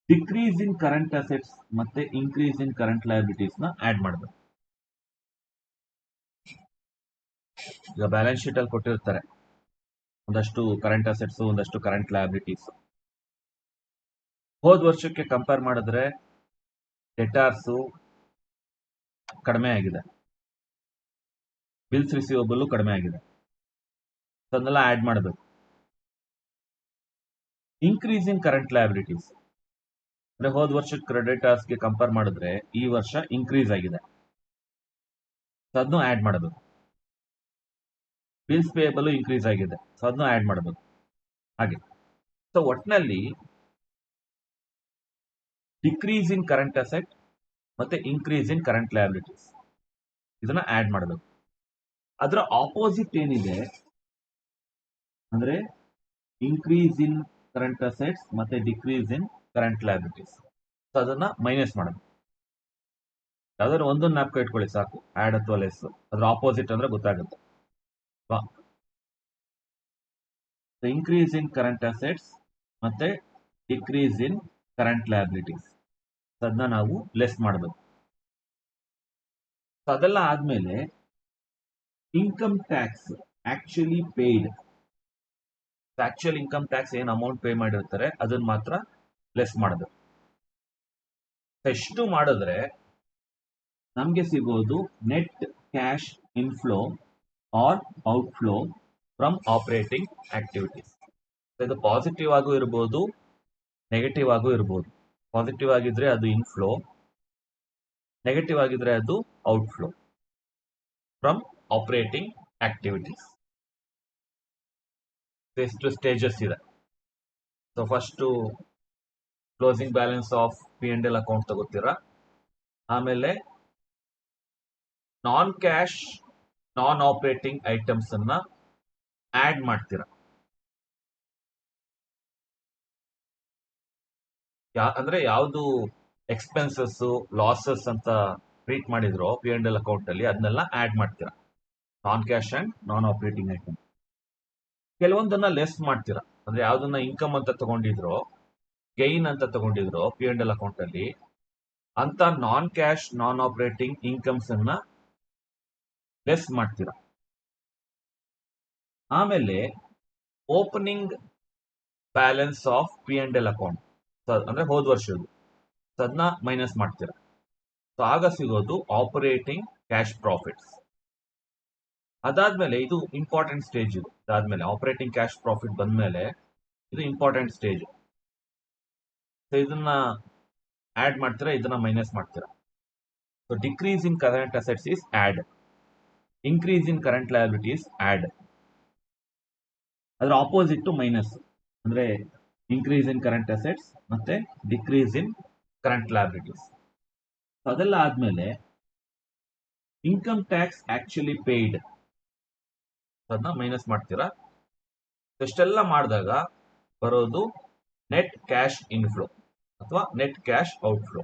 ಡಿಕ್ರೀಸ್ ಇನ್ ಕರೆಂಟ್ ಅಸೆಟ್ಸ್ ಮತ್ತೆ ಇನ್ಕ್ರೀಸ್ ಇನ್ ಕರೆಂಟ್ ಲಯಬಿಲಿಟೀಸ್ ನ ಆಡ್ ಮಾಡಬೇಕು. ಈಗ ಬ್ಯಾಲೆನ್ಸ್ ಶೀಟ್ ಅಲ್ಲಿ ಕೊಟ್ಟಿರ್ತಾರೆ ಒಂದಷ್ಟು ಕರೆಂಟ್ ಅಸೆಟ್ಸ್, ಒಂದಷ್ಟು ಕರೆಂಟ್ ಲಯಬಿಲಿಟೀಸ್. ಹೋದ ವರ್ಷಕ್ಕೆ ಕಂಪೇರ್ ಮಾಡಿದ್ರೆ ಡೆಟಾರ್ಸ್ ಕಡಿಮೆ ಆಗಿದೆ, ಬಿಲ್ಸ್ ರಿಸೀವಬಲ್ ಕಡಿಮೆ ಆಗಿದೆ, ಅದನ್ನೆಲ್ಲ ಆಡ್ ಮಾಡಬೇಕು. ಇನ್ಕ್ರೀಸ್ ಇನ್ ಕರೆಂಟ್ ಲಯಬಿಲಿಟೀಸ್ ಅಂದ್ರೆ ಹೋದ ವರ್ಷಕ್ಕೆ ಕ್ರೆಡಿಟರ್ಸ್ಗೆ ಕಂಪೇರ್ ಮಾಡಿದ್ರೆ ಈ ವರ್ಷ ಇನ್ಕ್ರೀಸ್ ಆಗಿದೆ, ಅದನ್ನು ಆಡ್ ಮಾಡಬೇಕು. ಬಿಲ್ಸ್ ಪೇಯಬಲ್ ಇನ್ಕ್ರೀಸ್ ಆಗಿದೆ, ಅದನ್ನು ಆಡ್ ಮಾಡಬೇಕು. ಹಾಗೆ ಸೊ ಒಟ್ಟಿನಲ್ಲಿ ಡಿಕ್ರೀಸ್ ಇನ್ ಕರೆಂಟ್ ಅಸೆಟ್ ಮತ್ತೆ ಇನ್ಕ್ರೀಸ್ ಇನ್ ಕರೆಂಟ್ ಲಯಬಿಲಿಟೀಸ್ ಇದನ್ನ ಆಡ್ ಮಾಡಬೇಕು. ಅದರ ಆಪೋಸಿಟ್ ಏನಿದೆ ಅಂದ್ರೆ ಇನ್ಕ್ರೀಸ್ ಇನ್ ಕರೆಂಟ್ ಅಸೆಟ್ಸ್ ಮತ್ತೆ ಡಿಕ್ರೀಸ್ ಇನ್ ಕರೆಂಟ್ ಲಯಬಿಲಿಟೀಸ್, ಅದನ್ನ ಮೈನಸ್ ಮಾಡಬೇಕು. ಯಾವ್ದಾದ್ರು ಒಂದೊಂದು ಜ್ಞಾಪಕ ಇಟ್ಕೊಳ್ಳಿ ಸಾಕು, ಆಡ್ ಅಥವಾ ಲೆಸ್. ಅದ್ರ ಆಪೋಸಿಟ್ ಅಂದ್ರೆ ಗೊತ್ತಾಗುತ್ತೆ. ಇನ್ಕ್ರೀಸ್ ಇನ್ ಕರೆಂಟ್ ಅಸೆಟ್ಸ್ ಮತ್ತೆ ಡಿಕ್ರೀಸ್ ಇನ್ ಕರೆಂಟ್ ಲಯಬಿಲಿಟೀಸ್ ಅದನ್ನ ನಾವು ಲೆಸ್ ಮಾಡಬೇಕು. ಅದೆಲ್ಲ ಆದ್ಮೇಲೆ income tax actually paid, actual income tax ಏನ್ ಅಮೌಂಟ್ ಪೇ ಮಾಡಿರ್ತಾರೆ ಅದನ್ನ ಮಾತ್ರ ಲೆಸ್ ಮಾಡಬೇಕು. ಎಷ್ಟು ಮಾಡಿದ್ರೆ ನಮ್ಗೆ ಸಿಗೋದು net cash inflow or outflow from operating activities. ಇದು ಪಾಸಿಟಿವ್ ಆಗೂ ಇರ್ಬೋದು, ನೆಗೆಟಿವ್ ಆಗೂ ಇರ್ಬೋದು. ಪಾಸಿಟಿವ್ ಆಗಿದ್ರೆ ಅದು ಇನ್ಫ್ಲೋ, ನೆಗೆಟಿವ್ ಆಗಿದ್ರೆ ಅದು ಔಟ್ಫ್ಲೋ ಫ್ರಮ್ ಆಪರೇಟಿಂಗ್ ಆಕ್ಟಿವಿಟೀಸ್. ಎಷ್ಟು ಸ್ಟೇಜಸ್ ಇದೆ. So first closing balance of P&L account ತಗೋತೀರಾ. ಆಮೇಲೆ non cash non operating items ಅನ್ನ ಆಡ್ ಮಾಡ್ತೀರಾ. ಅಂದ್ರೆ ಯಾವುದು ಎಕ್ಸ್ಪೆನ್ಸಸ್ ಲಾಸಸ್ ಅಂತ ಟ್ರೀಟ್ ಮಾಡಿದ್ರು P&L ಅಕೌಂಟ್ ಅಲ್ಲಿ, ಅದನ್ನೆಲ್ಲ ಆಡ್ ಮಾಡ್ತೀರಾ. Non cash and non operating item. ಕೆಲವೊಂದನ್ನ ಲೆಸ್ ಮಾಡ್ತೀರಾ. ಅಂದ್ರೆ ಯಾವ್ದನ್ನ ಇನ್ಕಮ್ ಅಂತ ತಗೊಂಡಿದ್ರು, ಗೈನ್ ಅಂತ ತಗೊಂಡಿದ್ರು P&L ಅಕೌಂಟ್ ಅಲ್ಲಿ, ಅಂತ ನಾನ್ ಕ್ಯಾಶ್ ನಾನ್ ಆಪರೇಟಿಂಗ್ ಇನ್ಕಮ್ಸ್ ಅನ್ನ ಲೆಸ್ ಮಾಡ್ತೀರಾ. ಆಮೇಲೆ opening balance of P&L account ಅಂದ್ರೆ ಹೋದ ವರ್ಷದ್ದು, ಅದನ್ನ ಮೈನಸ್ ಮಾಡ್ತೀರಾ. ಸೊ ಆಗ ಸಿಗೋದು ಆಪರೇಟಿಂಗ್ ಕ್ಯಾಶ್ ಪ್ರಾಫಿಟ್ಸ್. ಅದಾದ್ಮೇಲೆ ಇದು ಇಂಪಾರ್ಟೆಂಟ್ ಸ್ಟೇಜ್. ಇದು ಅದಾದ್ಮೇಲೆ ಆಪರೇಟಿಂಗ್ ಕ್ಯಾಶ್ ಪ್ರಾಫಿಟ್ ಬಂದ್ಮೇಲೆ ಇದು ಇಂಪಾರ್ಟೆಂಟ್ ಸ್ಟೇಜ್. ಸೊ ಇದನ್ನ ಆಡ್ ಮಾಡ್ತೀರಾ, ಇದನ್ನ ಮೈನಸ್ ಮಾಡ್ತೀರಾ. So decrease in current assets is add, increase in current liabilities add. ಅದರ ಆಪೋಸಿಟ್ ಮೈನಸ್, ಅಂದ್ರೆ ಇನ್ಕ್ರೀಸ್ ಇನ್ ಕರೆಂಟ್ ಅಸೆಟ್ಸ್ ಮತ್ತೆ ಡಿಕ್ರೀಸ್ ಇನ್ ಕರೆಂಟ್ ಲಯಬಿಲಿಟೀಸ್. ಅದೆಲ್ಲ ಆದ್ಮೇಲೆ ಇನ್ಕಮ್ ಟ್ಯಾಕ್ಸ್ ಆಕ್ಚುಲಿ ಪೇಯ್ಡ್, ಅದನ್ನ ಮೈನಸ್ ಮಾಡ್ತೀರಾ. ಇಷ್ಟೆಲ್ಲ ಮಾಡಿದಾಗ ಬರೋದು ನೆಟ್ ಕ್ಯಾಶ್ ಇನ್ಫ್ಲೋ ಅಥವಾ ನೆಟ್ ಕ್ಯಾಶ್ ಔಟ್ಫ್ಲೋ.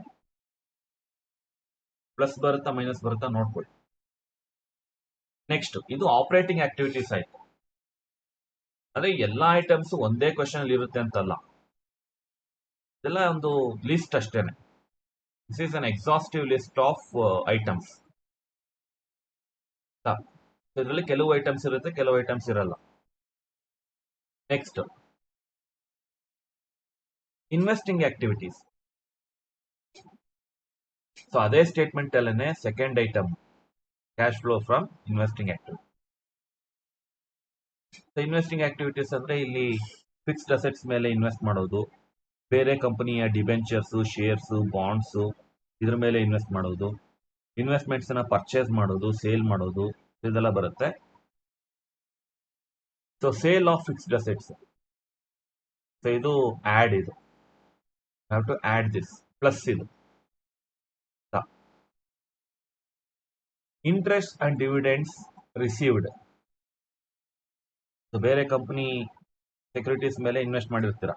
ಪ್ಲಸ್ ಬರುತ್ತಾ ಮೈನಸ್ ಬರುತ್ತಾ ನೋಡ್ಕೊಳ್ಳಿ. ನೆಕ್ಸ್ಟ್ ಇದು ಆಪರೇಟಿಂಗ್ ಆಕ್ಟಿವಿಟೀಸ್ ಆಯ್ತು. ಅಂದ್ರೆ ಎಲ್ಲಾ ಐಟಮ್ಸ್ ಒಂದೇ ಕ್ವಶನ್ ಅಲ್ಲಿ ಇರುತ್ತೆ ಅಂತಲ್ಲ, ಇದೆಲ್ಲ ಒಂದು ಲಿಸ್ಟ್ ಅಷ್ಟೇನೆ. This is an exhaustive list of items. ಇದರಲ್ಲಿ ಕೆಲವು ಐಟಮ್ಸ್ ಇರುತ್ತೆ, ಕೆಲವು ಐಟಮ್ಸ್ ಇರಲ್ಲ. Next investing activities. ಸೊ ಅದೇ ಸ್ಟೇಟ್ಮೆಂಟ್ ಅಲ್ಲೇ second item cash flow from investing activity. Investing activities ಅಂದ್ರೆ ಇಲ್ಲಿ ಫಿಕ್ಸ್ಡ್ ಅಸೆಟ್ಸ್ ಮೇಲೆ ಇನ್ವೆಸ್ಟ್ ಮಾಡೋದು, ಬೇರೆ ಕಂಪನಿಯ ಡಿಬೆಂಚರ್ಸ್, ಶೇರ್ಸ್, ಬಾಂಡ್ಸ್ ಇದ್ರ ಮೇಲೆ ಇನ್ವೆಸ್ಟ್ ಮಾಡೋದು, ಇನ್ವೆಸ್ಟ್ಮೆಂಟ್ಸ್ ಅನ್ನ ಪರ್ಚೇಸ್ ಮಾಡೋದು, ಸೇಲ್ ಮಾಡೋದು, ಇದೆಲ್ಲ ಬರುತ್ತೆ. So sale of fixed assets, so ಇದು ಆಡ್, ಇದು have to add this plus. ಇದು interest and dividends received. So ಬೇರೆ ಕಂಪನಿ ಸೆಕ್ಯೂರಿಟೀಸ್ ಮೇಲೆ ಇನ್ವೆಸ್ಟ್ ಮಾಡಿರ್ತೀರ,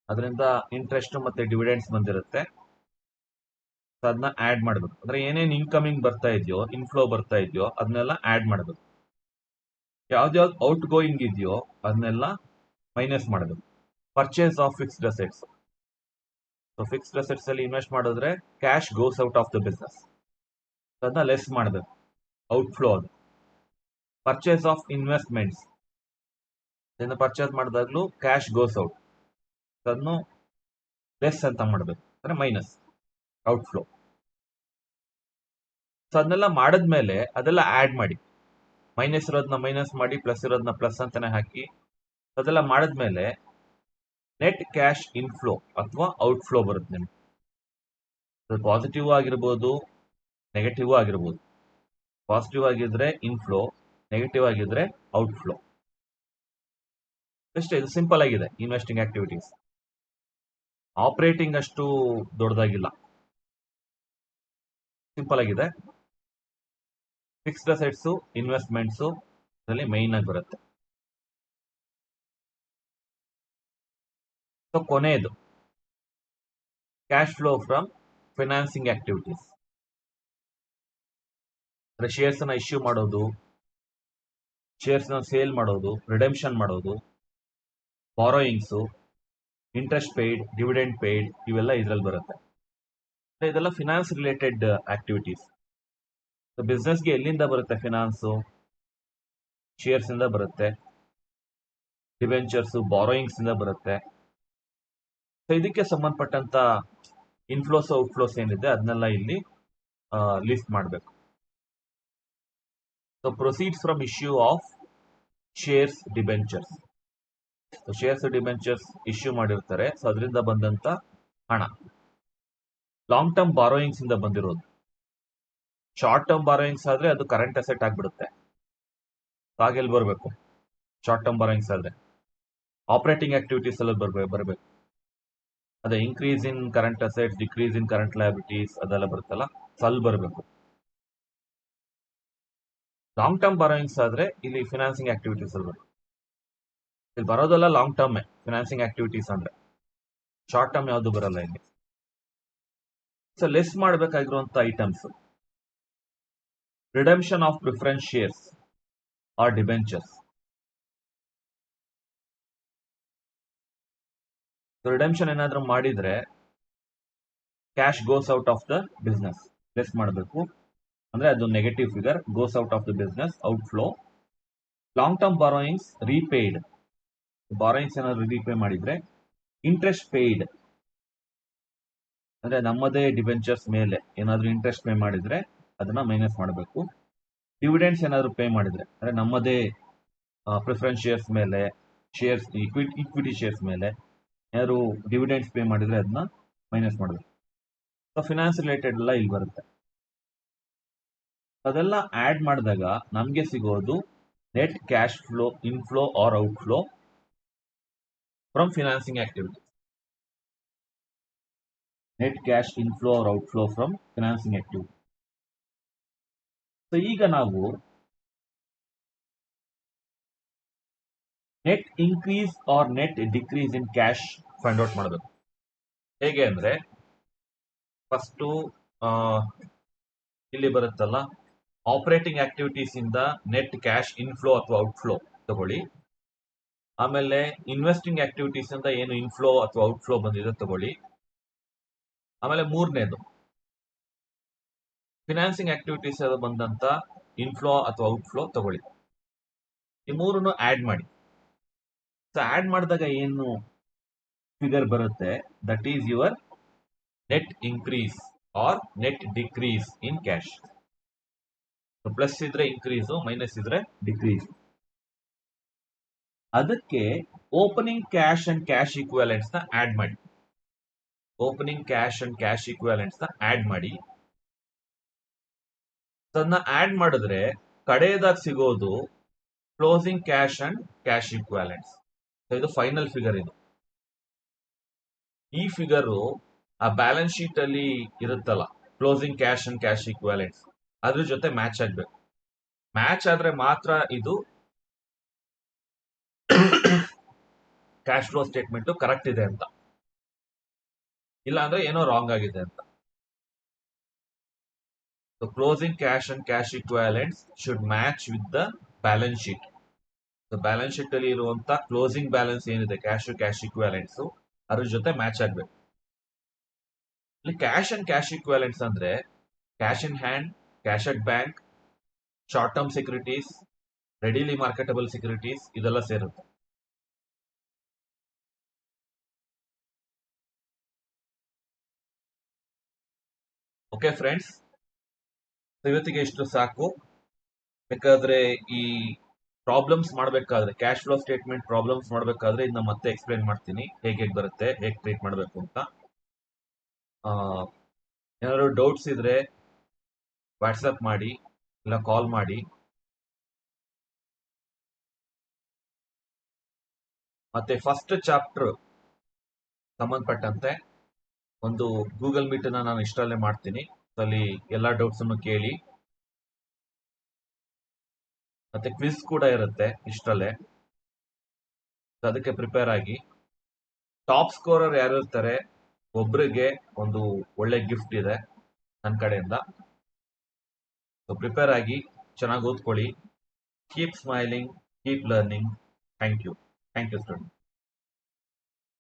ಅದರಿಂದ ಇಂಟ್ರೆಸ್ಟ್ ಮತ್ತೆ ಡಿವಿಡೆಂಡ್ಸ್ ಬಂದಿರುತ್ತೆ. ಅದನ್ನ ಆಡ್ ಮಾಡಬೇಕು. ಅಂದ್ರೆ ಏನೇನು ಇನ್ಕಮಿಂಗ್ ಬರ್ತಾ ಇದೆಯೋ, ಇನ್ಫ್ಲೋ ಬರ್ತಾ ಇದೆಯೋ ಅದನ್ನೆಲ್ಲ ಆಡ್ ಮಾಡಬೇಕು. ಯಾವ್ದ್ಯಾವ್ದು ಔಟ್ ಗೋಯಿಂಗ್ ಇದೆಯೋ ಅದನ್ನೆಲ್ಲ ಮೈನಸ್ ಮಾಡಬೇಕು. Purchase of fixed assets. So fixed assets ಅಲ್ಲಿ ಇನ್ವೆಸ್ಟ್ ಮಾಡಿದ್ರೆ cash goes out of the business, ಅದನ್ನ ಲೆಸ್ ಮಾಡಬೇಕು, ಔಟ್ಫ್ಲೋ ಅದು. ಪರ್ಚೇಸ್ ಆಫ್ ಇನ್ವೆಸ್ಟ್ಮೆಂಟ್ಸ್, ಇದನ್ನ ಪರ್ಚೇಸ್ ಮಾಡಿದಾಗ್ಲೂ ಕ್ಯಾಶ್ ಗೋಸ್ ಔಟ್, ಅದನ್ನು ಲೆಸ್ ಅಂತ ಮಾಡಬೇಕು, ಅಂದ್ರೆ ಮೈನಸ್, ಔಟ್ಫ್ಲೋ. ಸೊ ಅದನ್ನೆಲ್ಲ ಮಾಡಿದ್ಮೇಲೆ ಅದೆಲ್ಲ ಆಡ್ ಮಾಡಿ, ಮೈನಸ್ ಇರೋದನ್ನ ಮೈನಸ್ ಮಾಡಿ, ಪ್ಲಸ್ ಇರೋದನ್ನ ಪ್ಲಸ್ ಅಂತಾನೆ ಹಾಕಿ. ಅದೆಲ್ಲ ಮಾಡಿದ್ಮೇಲೆ ನೆಟ್ ಕ್ಯಾಶ್ ಇನ್ಫ್ಲೋ ಅಥವಾ ಔಟ್ಫ್ಲೋ ಬರುತ್ತೆ ನಿಮ್ಗೆ. ಪಾಸಿಟಿವ್ ಆಗಿರ್ಬೋದು, ನೆಗೆಟಿವ್ ಆಗಿರ್ಬೋದು. ಪಾಸಿಟಿವ್ ಆಗಿದ್ರೆ ಇನ್ಫ್ಲೋ, ನೆಗೆಟಿವ್ ಆಗಿದ್ರೆ ಔಟ್ಫ್ಲೋ. ಅಷ್ಟೇ, ಇದು ಸಿಂಪಲ್ ಆಗಿದೆ ಇನ್ವೆಸ್ಟಿಂಗ್ ಆಕ್ಟಿವಿಟೀಸ್. ಆಪರೇಟಿಂಗ್ ಅಷ್ಟು ದೊಡ್ಡದಾಗಿಲ್ಲ, ಸಿಂಪಲ್ ಆಗಿದೆ. ಫಿಕ್ಸ್ಡ್ ಅಸೆಟ್ಸ್, ಇನ್ವೆಸ್ಟ್ಮೆಂಟ್ಸ್ ಇದರಲ್ಲಿ ಮೈನ್ ಆಗಿ ಬರುತ್ತೆ. ಸೊ ಕೊನೆಯದು cash flow from financing activities. ಅಂದ್ರೆ ಶೇರ್ಸ್ ಅನ್ನ ಇಶ್ಯೂ ಮಾಡೋದು, ಶೇರ್ಸ್ ನ ಸೇಲ್ ಮಾಡೋದು, ರಿಡೆಂಪ್ಷನ್ ಮಾಡೋದು, borrowings, interest paid, dividend paid, ಇವೆಲ್ಲ ಇದ್ರಲ್ಲಿ ಬರುತ್ತೆ. ಇದೆಲ್ಲ ಫಿನಾನ್ಸ್ ರಿಲೇಟೆಡ್ ಆಕ್ಟಿವಿಟೀಸ್. ಬಿಸ್ನೆಸ್ಗೆ ಎಲ್ಲಿಂದ ಬರುತ್ತೆ ಫಿನಾನ್ಸ್? ಶೇರ್ಸ್ ಇಂದ ಬರುತ್ತೆ, ಡಿವೆಂಚರ್ಸ್, ಬಾರೋಯಿಂಗ್ಸ್ ಇಂದ ಬರುತ್ತೆ. ಸೊ ಇದಕ್ಕೆ ಸಂಬಂಧಪಟ್ಟಂತ ಇನ್ಫ್ಲೋಸ್ ಔಟ್ಫ್ಲೋಸ್ ಏನಿದೆ ಅದನ್ನೆಲ್ಲ ಇಲ್ಲಿ ಲಿಸ್ಟ್ ಮಾಡಬೇಕು. So proceeds from issue of shares, debentures. Shares debentures issue ಮಾಡಿರ್ತಾರೆ, ಸೊ ಅದರಿಂದ ಬಂದಂತ ಹಣ. ಲಾಂಗ್ ಟರ್ಮ್ ಬಾರೋಯಿಂಗ್ಸ್ ಇಂದ ಬಂದಿರೋದು. ಶಾರ್ಟ್ ಟರ್ಮ್ ಬಾರೋಯಿಂಗ್ಸ್ ಆದ್ರೆ ಅದು ಕರೆಂಟ್ ಅಸೆಟ್ ಆಗ್ಬಿಡುತ್ತೆ. ಹಾಗೆಲ್ಲಿ ಬರಬೇಕು? ಶಾರ್ಟ್ ಟರ್ಮ್ ಬಾರೋಯಿಂಗ್ಸ್ ಆದ್ರೆ ಆಪರೇಟಿಂಗ್ ಆಕ್ಟಿವಿಟೀಸ್ ಎಲ್ಲ ಬರಬೇಕು. ಅದೇ increase in current assets, decrease in current liabilities ಅದೆಲ್ಲ ಬರುತ್ತಲ್ಲ, ಅಲ್ಲಿ ಬರಬೇಕು. ಲಾಂಗ್ ಟರ್ಮ್ ಬಾರೋಯಿಂಗ್ಸ್ ಆದ್ರೆ ಇಲ್ಲಿ ಫಿನಾನ್ಸಿಂಗ್ ಆಕ್ಟಿವಿಟೀಸ್ ಅಲ್ಲಿ ಬರುತ್ತೆ. ಇಲ್ಲಿ ಬರೋದಲ್ಲ ಲಾಂಗ್ ಟರ್ಮ್ ಫಿನಾನ್ಸಿಂಗ್ ಆಕ್ಟಿವಿಟೀಸ್ ಅಂದ್ರೆ, ಶಾರ್ಟ್ ಟರ್ಮ್ ಯಾವುದು ಬರಲ್ಲ ಇಲ್ಲಿ. ಸೊ ಲೆಸ್ ಮಾಡಬೇಕಾಗಿರುವಂತ items: redemption of preference shares or debentures. Redemption ಏನಾದ್ರೂ ಮಾಡಿದ್ರೆ cash goes out of the business, less ಮಾಡಬೇಕು. ಅಂದ್ರೆ ಅದು negative figure, goes out of the business, outflow. Long term borrowings repaid, borrowings ಏನಾದ್ರು ರೀಪೇ ಮಾಡಿದ್ರೆ. ಇಂಟ್ರೆಸ್ಟ್ ಪೇಯ್ಡ್, ಅಂದ್ರೆ ನಮ್ಮದೇ ಡಿಬೆಂಚರ್ಸ್ ಮೇಲೆ ಏನಾದ್ರು ಇಂಟ್ರೆಸ್ಟ್ ಪೇ ಮಾಡಿದ್ರೆ ಅದನ್ನ ಮೈನಸ್ ಮಾಡಬೇಕು. ಡಿವಿಡೆಂಡ್ಸ್ ಏನಾದ್ರು ಪೇ ಮಾಡಿದ್ರೆ, ಅಂದ್ರೆ ನಮ್ಮದೇ ಪ್ರಿಫರೆನ್ಸ್ ಶೇರ್ಸ್ ಮೇಲೆ, ಶೇರ್ಸ್ ಇಕ್ವಿಟಿ ಶೇರ್ಸ್ ಮೇಲೆ ಏನಾದ್ರು ಡಿವಿಡೆಂಡ್ಸ್ ಪೇ ಮಾಡಿದ್ರೆ ಅದನ್ನ ಮೈನಸ್ ಮಾಡಬೇಕು. ಸೊ ಫಿನಾನ್ಸ್ ರಿಲೇಟೆಡ್ ಎಲ್ಲ ಇಲ್ಲಿ ಬರುತ್ತೆ. ಅದೆಲ್ಲ ಆಡ್ ಮಾಡಿದಾಗ ನಮಗೆ ಸಿಗೋದು net cash flow inflow or outflow from financing activity. Net cash inflow or outflow from financing activity. So ಈಗ ನಾವು net increase or net decrease in cash find out ಮಾಡಬೇಕು. ಹೇಗೆ ಅಂದ್ರೆ, ಫಸ್ಟು ಇಲ್ಲಿ ಬರುತ್ತಲ್ಲ, ಆಪರೇಟಿಂಗ್ ಆಕ್ಟಿವಿಟೀಸ್ ಇಂದ ನೆಟ್ ಕ್ಯಾಶ್ ಇನ್ಫ್ಲೋ ಅಥವಾ ಔಟ್ಫ್ಲೋ ತಗೊಳ್ಳಿ. ಆಮೇಲೆ ಇನ್ವೆಸ್ಟಿಂಗ್ ಆಕ್ಟಿವಿಟೀಸ್ ಇಂದ ಏನು ಇನ್ಫ್ಲೋ ಅಥವಾ ಔಟ್ಫ್ಲೋ ಬಂದಿದೆ ತಗೊಳ್ಳಿ. ಆಮೇಲೆ ಮೂರನೇದು ಫಿನಾನ್ಸಿಂಗ್ ಆಕ್ಟಿವಿಟೀಸ್ ಬಂದಂತ ಇನ್ಫ್ಲೋ ಅಥವಾ ಔಟ್ಫ್ಲೋ ತಗೊಳ್ಳಿ. ಈ ಮೂರನ್ನು ಆಡ್ ಮಾಡಿ. ಸೊ ಆಡ್ ಮಾಡಿದಾಗ ಏನು ಫಿಗರ್ ಬರುತ್ತೆ, that is your net increase or net decrease in cash. Plus ಇದ್ರೆ ಇನ್ಕ್ರೀಸ್, ಮೈನಸ್ ಇದ್ರೆ ಡಿಕ್ರೀಸ್. ಅದಕ್ಕೆ ಓಪನಿಂಗ್ ಕ್ಯಾಶ್ ಅಂಡ್ ಕ್ಯಾಶ್ ಈಕ್ವಾಲೆಂಟ್ಸ್ ನ ಆಡ್ ಮಾಡಿ. ಓಪನಿಂಗ್ ಕ್ಯಾಶ್ ಅಂಡ್ ಕ್ಯಾಶ್ ಈಕ್ವಾಲೆಂಟ್ಸ್ ನ ಆಡ್ ಮಾಡಿ. ಅದನ್ನ ಆಡ್ ಮಾಡಿದ್ರೆ ಕಡೆಯದಾಗ ಸಿಗೋದು ಕ್ಲೋಸಿಂಗ್ ಕ್ಯಾಶ್ ಅಂಡ್ ಕ್ಯಾಶ್ ಈಕ್ವಾಲೆಂಟ್ಸ್. ಇದು ಫೈನಲ್ ಫಿಗರ್. ಇದು ಈ ಫಿಗರ್ ಆ ಬ್ಯಾಲೆನ್ಸ್ ಶೀಟ್ ಅಲ್ಲಿ ಇರುತ್ತಲ್ಲ, closing cash and cash equivalents, ಅದ್ರ ಜೊತೆ ಮ್ಯಾಚ್ ಆಗ್ಬೇಕು. ಮ್ಯಾಚ್ ಆದ್ರೆ ಮಾತ್ರ ಇದು ಕ್ಯಾಶ್ ಫ್ಲೋ ಸ್ಟೇಟ್ಮೆಂಟ್ ಕರೆಕ್ಟ್ ಇದೆ ಅಂತ, ಇಲ್ಲ ಅಂದ್ರೆ ಏನೋ ರಾಂಗ್ ಆಗಿದೆ ಅಂತ. So closing cash and cash equivalents should match with the balance sheet. Balance sheet ಅಲ್ಲಿ ಇರುವಂತ ಕ್ಲೋಸಿಂಗ್ ಬ್ಯಾಲೆನ್ಸ್ ಏನಿದೆ, ಕ್ಯಾಶ್ ಈಕ್ವಾಲೆಂಟ್ಸ್, ಅದ್ರ ಜೊತೆ ಮ್ಯಾಚ್ ಆಗ್ಬೇಕು. ಇಲ್ಲಿ ಕ್ಯಾಶ್ ಅಂಡ್ ಕ್ಯಾಶ್ ಈಕ್ವಾಲೆಂಟ್ಸ್ ಅಂದ್ರೆ cash in hand, cash at bank, short term securities, readily marketable securities, ಇದೆಲ್ಲ ಸೇರುತ್ತೆ. ಓಕೆ ಫ್ರೆಂಡ್ಸ್, ಇವತ್ತಿಗೆ ಇಷ್ಟು ಸಾಕು. ಬೇಕಾದ್ರೆ ಈ ಪ್ರಾಬ್ಲಮ್ಸ್ ಮಾಡಬೇಕಾದ್ರೆ, ಕ್ಯಾಶ್ ಫ್ಲೋ ಸ್ಟೇಟ್ಮೆಂಟ್ ಪ್ರಾಬ್ಲಮ್ಸ್ ಮಾಡಬೇಕಾದ್ರೆ ಇದನ್ನ ಮತ್ತೆ ಎಕ್ಸ್ಪ್ಲೈನ್ ಮಾಡ್ತೀನಿ, ಹೇಗೆ ಬರುತ್ತೆ, ಹೇಗೆ ಟ್ರೀಟ್ ಮಾಡಬೇಕು ಅಂತ. ಏನಾದ್ರು ಡೌಟ್ಸ್ ಇದ್ರೆ ವಾಟ್ಸಪ್ ಮಾಡಿ, ಇಲ್ಲ ಕಾಲ್ ಮಾಡಿ. ಮತ್ತೆ ಫಸ್ಟ್ ಚಾಪ್ಟರ್ ಸಂಬಂಧಪಟ್ಟಂತೆ ಒಂದು ಗೂಗಲ್ ಮೀಟ್ ಅನ್ನ ನಾನು ಇಷ್ಟರಲ್ಲೇ ಮಾಡ್ತೀನಿ. ಅಲ್ಲಿ ಎಲ್ಲಾ ಡೌಟ್ಸ್ ಅನ್ನು ಕೇಳಿ. ಮತ್ತೆ ಕ್ವಿಜ್ ಕೂಡ ಇರುತ್ತೆ ಇಷ್ಟರಲ್ಲೇ, ಅದಕ್ಕೆ ಪ್ರಿಪೇರ್ ಆಗಿ. ಟಾಪ್ ಸ್ಕೋರರ್ ಯಾರು ಇರ್ತಾರೆ ಒಬ್ರಿಗೆ ಒಂದು ಒಳ್ಳೆ ಗಿಫ್ಟ್ ಇದೆ ನನ್ನ ಕಡೆಯಿಂದ. ಸೊ ಪ್ರಿಪೇರ್ ಆಗಿ, ಚೆನ್ನಾಗಿ ಓದ್ಕೊಳ್ಳಿ. Keep smiling, keep learning. Thank you student.